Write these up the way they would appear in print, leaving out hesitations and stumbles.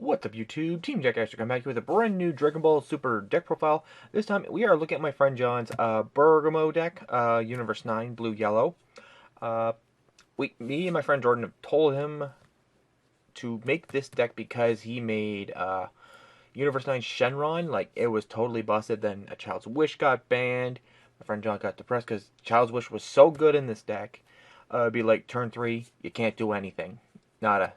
What's up, YouTube? Team Jackassery come back here with a brand new Dragon Ball Super deck profile. This time we are looking at my friend John's Bergamo deck, Universe 9, blue yellow. Me and my friend Jordan have told him to make this deck because he made Universe 9 Shenron. Like, it was totally busted. Then a Child's Wish got banned. My friend John got depressed because Child's Wish was so good in this deck. It'd be like turn 3, you can't do anything. Nada.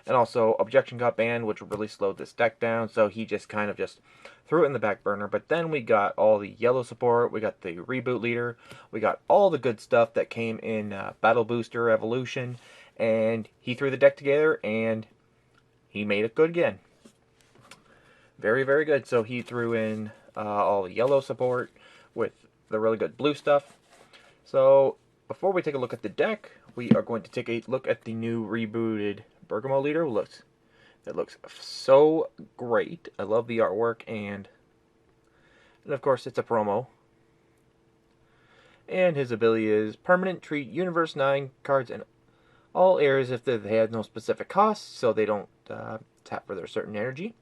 And also, Objection got banned, which really slowed this deck down, so he just kind of just threw it in the back burner. But then we got all the yellow support, we got the reboot leader, we got all the good stuff that came in Battle Booster Evolution, and he threw the deck together, and he made it good again. Very, very good. So he threw in all the yellow support with the really good blue stuff. So before we take a look at the deck, we are going to take a look at the new rebooted Bergamo leader. That looks so great. I love the artwork, and of course it's a promo. And his ability is permanent, treat Universe 9 cards in all areas if they have no specific cost, so they don't tap for their certain energy.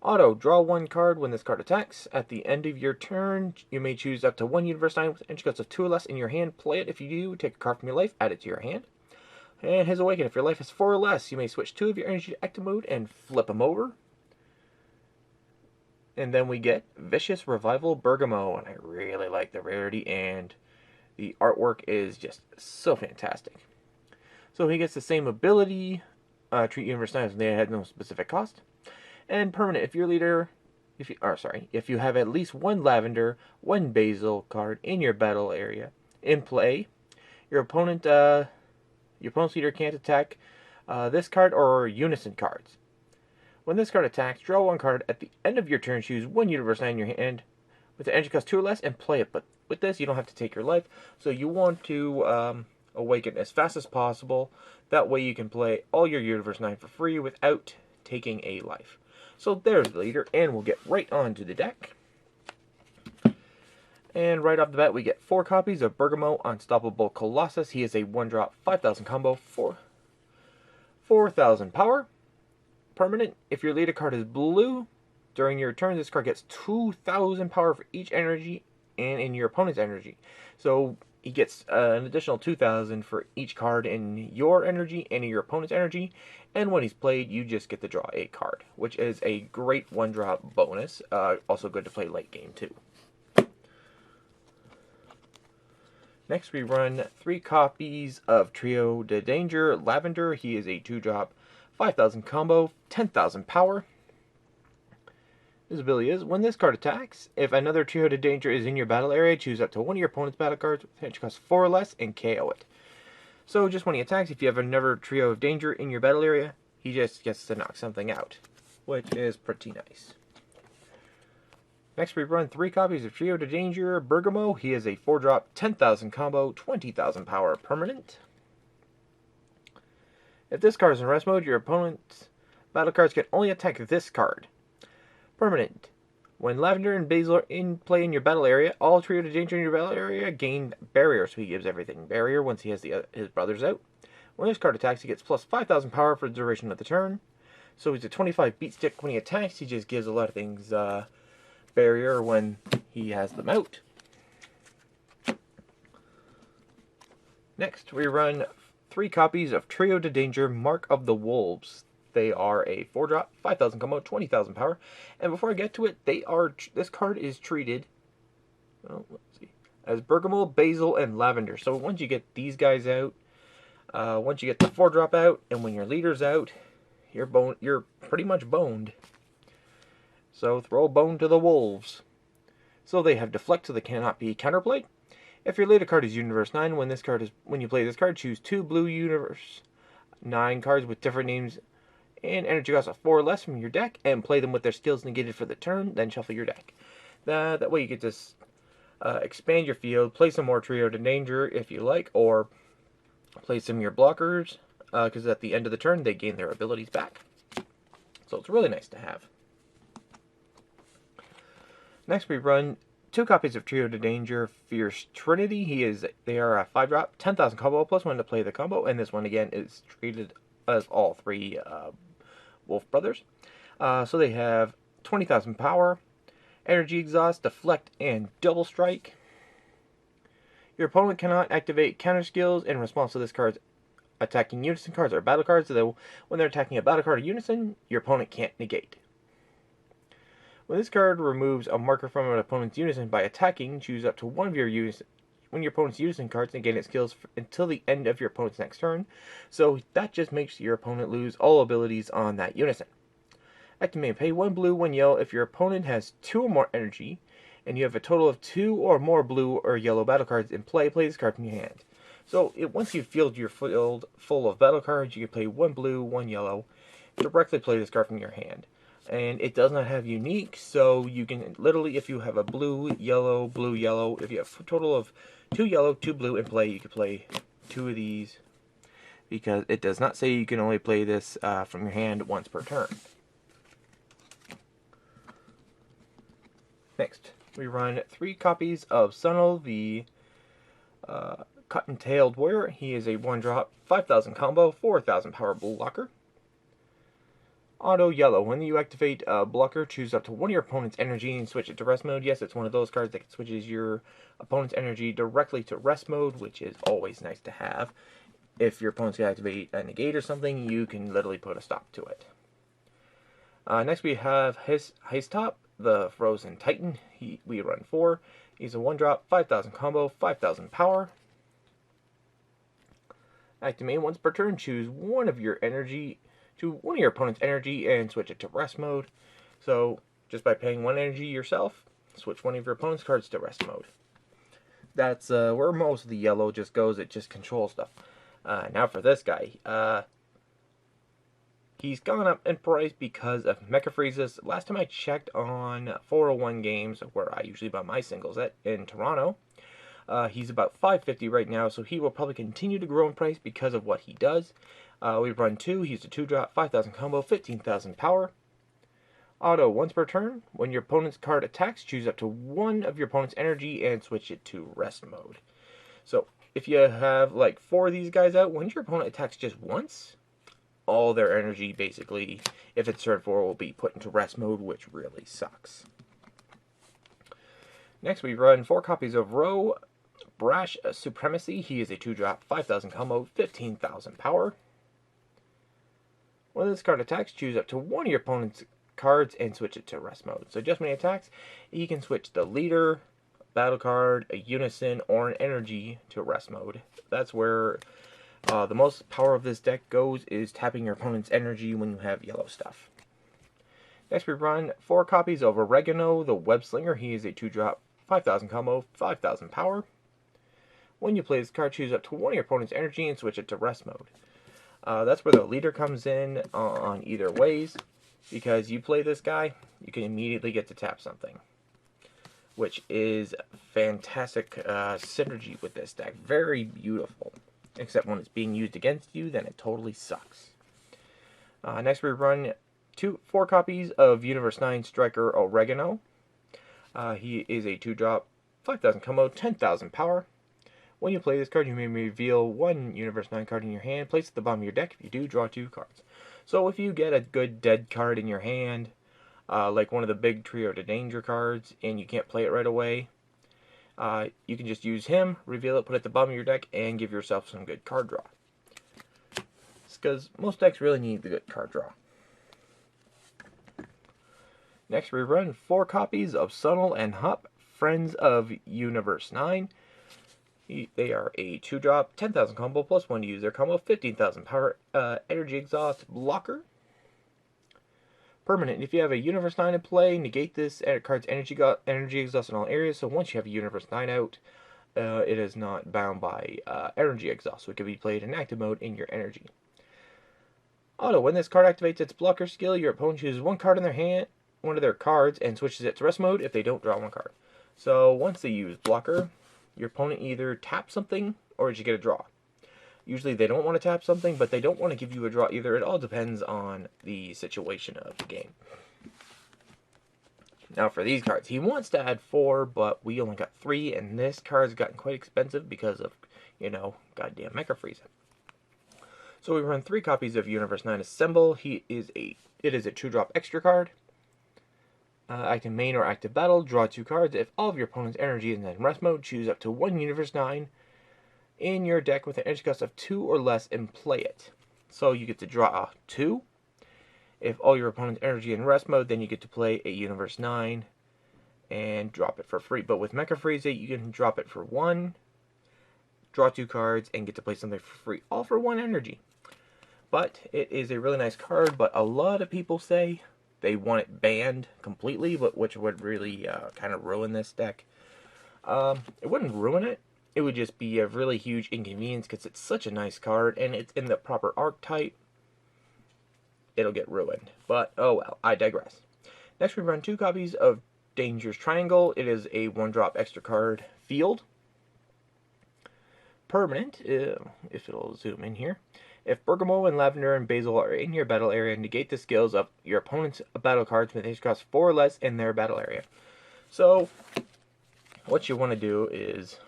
Auto, draw one card when this card attacks. At the end of your turn, you may choose up to one Universe 9 with energy cost of 2 or less in your hand. Play it. If you do, take a card from your life, add it to your hand. And his Awaken, if your life is 4 or less, you may switch 2 of your energy to active mode and flip them over. And then we get Vicious Revival Bergamo, and I really like the rarity, and the artwork is just so fantastic. So he gets the same ability, treat Universe 9 as they had no specific cost. And permanent, if your leader, if you have at least one Lavender, one Basil card in your battle area in play, your opponent's leader can't attack this card or Unison cards. When this card attacks, draw one card. At the end of your turn, choose one Universe 9 in your hand with the energy cost 2 or less and play it. But with this, you don't have to take your life. So you want to awaken as fast as possible. That way you can play all your Universe 9 for free without taking a life. So there's the leader, and we'll get right on to the deck. And right off the bat, we get 4 copies of Bergamo Unstoppable Colossus. He is a 1-drop, 5,000 combo, 4,000 power. Permanent, if your leader card is blue, during your turn, this card gets 2,000 power for each energy and in your opponent's energy. So he gets an additional 2,000 for each card in your energy and in your opponent's energy. And when he's played, you just get to draw a card, which is a great 1-drop bonus. Also good to play late game, too. Next, we run 3 copies of Trio de Danger Lavender. He is a 2-drop, 5,000 combo, 10,000 power. His ability is, when this card attacks, if another Trio de Danger is in your battle area, choose up to one of your opponent's battle cards with energy cost 4 or less and KO it. So just when he attacks, if you have another Trio of Danger in your battle area, he just gets to knock something out, which is pretty nice. Next, we run 3 copies of Trio de Danger Bergamo. He is a 4-drop, 10,000 combo, 20,000 power permanent. If this card is in rest mode, your opponent's battle cards can only attack this card. Permanent. When Lavender and Basil are in play in your battle area, all Trio de Danger in your battle area gain Barrier, so he gives everything Barrier once he has his brothers out. When this card attacks, he gets plus 5,000 power for the duration of the turn. So he's a 25 beat stick when he attacks. He just gives a lot of things Barrier when he has them out. Next, we run 3 copies of Trio de Danger Mark of the Wolves. They are a 4-drop, 5,000 combo, 20,000 power. And before I get to it, this card is treated, as Bergamo, Basil, and Lavender. So once you get these guys out, once you get the 4-drop out, and when your leader's out, you're pretty much boned. So throw a bone to the wolves. So they have Deflect, so they cannot be counterplayed. If your leader card is Universe 9, when you play this card, choose 2 blue Universe 9 cards with different names and energy cost of 4 or less from your deck, and play them with their skills negated for the turn, then shuffle your deck. That way you get to expand your field, play some more Trio de Danger if you like, or play some of your blockers, because at the end of the turn they gain their abilities back. So it's really nice to have. Next, we run 2 copies of Trio de Danger Fierce Trinity. They are a 5-drop, 10,000 combo plus 1 to play the combo, and this one again is treated as all 3 Wolf Brothers. So they have 20,000 power, energy exhaust, deflect, and double strike. Your opponent cannot activate counter skills in response to this card's attacking unison cards or battle cards, so when they're attacking a battle card or unison, your opponent can't negate. When this card removes a marker from an opponent's unison by attacking, choose up to one of your unison. When your opponent's unison cards negate its skills until the end of your opponent's next turn, so that just makes your opponent lose all abilities on that unison. Activate, pay 1 blue, 1 yellow if your opponent has 2 or more energy, and you have a total of 2 or more blue or yellow battle cards in play, play this card from your hand. So once you've filled your field full of battle cards, you can play 1 blue, 1 yellow, directly play this card from your hand. And it does not have unique, so you can literally, if you have a blue, yellow, if you have a total of 2 yellow, 2 blue in play, you can play 2 of these, because it does not say you can only play this from your hand once per turn. Next, we run 3 copies of Sunil, the Cotton-tailed Warrior. He is a 1-drop, 5,000 combo, 4,000 power blocker. Auto Yellow. When you activate Blocker, choose up to one of your opponent's energy and switch it to rest mode. Yes, it's one of those cards that switches your opponent's energy directly to rest mode, which is always nice to have. If your opponent's going to activate a negate or something, you can literally put a stop to it. Next we have Haystop, the Frozen Titan. We run 4. He's a 1-drop, 5,000 combo, 5,000 power. Activate once per turn. Choose one of your opponent's energy and switch it to rest mode. So just by paying 1 energy yourself, switch one of your opponent's cards to rest mode. That's where most of the yellow just goes. It just controls stuff. Now for this guy. He's gone up in price because of Mecha Freezes. Last time I checked on 401 Games, where I usually buy my singles at in Toronto, he's about $5.50 right now, so he will probably continue to grow in price because of what he does. We run 2. He's a 2-drop, 5,000 combo, 15,000 power. Auto once per turn. When your opponent's card attacks, choose up to one of your opponent's energy and switch it to rest mode. So if you have like 4 of these guys out, when your opponent attacks just once, all their energy basically, if it's turn 4, will be put into rest mode, which really sucks. Next we run 4 copies of Row Brash Supremacy. He is a 2-drop, 5,000 combo, 15,000 power. When this card attacks, choose up to one of your opponent's cards and switch it to rest mode. So just when he attacks, he can switch the leader, battle card, a unison, or an energy to rest mode. That's where the most power of this deck goes, is tapping your opponent's energy when you have yellow stuff. Next we run 4 copies of Oregano, the Web Slinger. He is a 2-drop, 5,000 combo, 5,000 power. When you play this card, choose up to one of your opponent's energy and switch it to rest mode. That's where the leader comes in on either ways, because you play this guy, you can immediately get to tap something, which is fantastic synergy with this deck. Very beautiful, except when it's being used against you, then it totally sucks. Next we run 4 copies of Universe 9 Striker Oregano. He is a 2-drop, 5,000 combo, 10,000 power. When you play this card, you may reveal 1 Universe 9 card in your hand, place it at the bottom of your deck. If you do, draw 2 cards. So if you get a good dead card in your hand, like one of the big Trio to Danger cards, and you can't play it right away, you can just use him, reveal it, put it at the bottom of your deck, and give yourself some good card draw. It's because most decks really need the good card draw. Next we run 4 copies of Sunil and Hop, Friends of Universe 9. They are a 2-drop, 10,000 combo, plus 1 to use their combo, 15,000 power, energy exhaust, blocker. Permanent. If you have a Universe 9 in play, negate this card's energy exhaust in all areas. So once you have a Universe 9 out, it is not bound by energy exhaust. So it can be played in active mode in your energy. Auto. When this card activates its blocker skill, your opponent chooses 1 card in their hand, one of their cards, and switches it to rest mode if they don't draw 1 card. So once they use blocker, your opponent either taps something or you get a draw. Usually they don't want to tap something, but they don't want to give you a draw either. It all depends on the situation of the game. Now for these cards, he wants to add 4, but we only got 3, and this card's gotten quite expensive because of, you know, goddamn Mecha Freeze. So we run 3 copies of Universe 9 Assemble. He is a It is a 2-drop extra card. Active main or active battle, draw 2 cards. If all of your opponent's energy is in rest mode, choose up to 1 Universe 9 in your deck with an energy cost of 2 or less and play it. So you get to draw 2. If all your opponent's energy in rest mode, then you get to play a Universe 9 and drop it for free. But with Mecha Frieza, you can drop it for 1, draw 2 cards, and get to play something for free, all for 1 energy. But it is a really nice card, but a lot of people say they want it banned completely, but which would really kind of ruin this deck. It wouldn't ruin it. It would just be a really huge inconvenience because it's such a nice card and it's in the proper archetype. It'll get ruined. But, oh well, I digress. Next we run 2 copies of Dangerous Triangle. It is a 1-drop extra card field. Permanent, if it'll zoom in here. If Bergamo and Lavender and Basil are in your battle area, negate the skills of your opponent's battle cards with HP cost 4 or less in their battle area. So, what you want to do is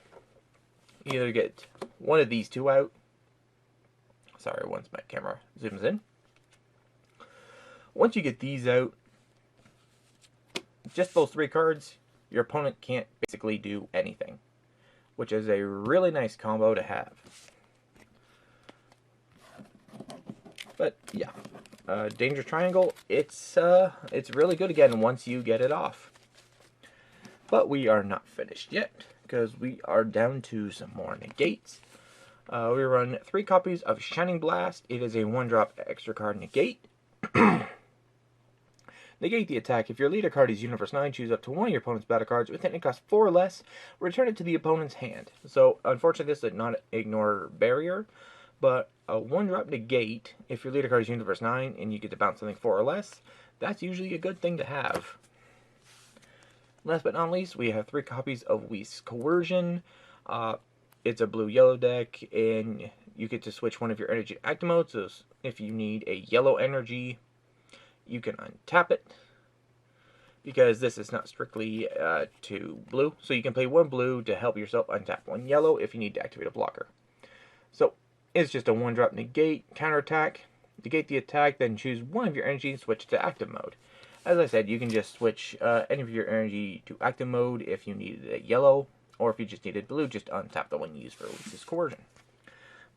either get one of these 2 out. Sorry, once my camera zooms in. Once you get these out, just those 3 cards, your opponent can't basically do anything, which is a really nice combo to have. But yeah, Dangerous Triangle, it's really good again once you get it off. But we are not finished yet, because we are down to some more negates. We run 3 copies of Shining Blast. It is a 1-drop extra card negate. Negate the attack. If your leader card is Universe 9, choose up to 1 of your opponent's battle cards with an cost 4 or less. Return it to the opponent's hand. So, unfortunately, this did not ignore barrier. But a 1-drop negate, if your leader card is Universe 9 and you get to bounce something 4 or less, that's usually a good thing to have. Last but not least, we have 3 copies of Whis Coercion. It's a blue-yellow deck, and you get to switch one of your energy to active mode. So if you need a yellow energy, you can untap it, because this is not strictly to blue. So you can play 1 blue to help yourself untap 1 yellow if you need to activate a blocker. So it's just a 1-drop negate, counterattack, negate the attack, then choose 1 of your energy and switch to active mode. As I said, you can just switch any of your energy to active mode if you needed a yellow, or if you just needed blue, just untap the one you use for Whis Coercion.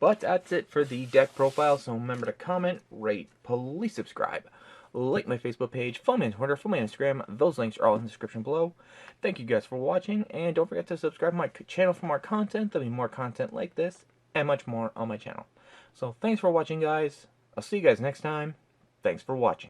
But that's it for the deck profile, so remember to comment, rate, please subscribe, like my Facebook page, follow me on Twitter, follow me on Instagram. Those links are all in the description below. Thank you guys for watching, and don't forget to subscribe to my channel for more content. There'll be more content like this and much more on my channel. So thanks for watching, guys. I'll see you guys next time. Thanks for watching.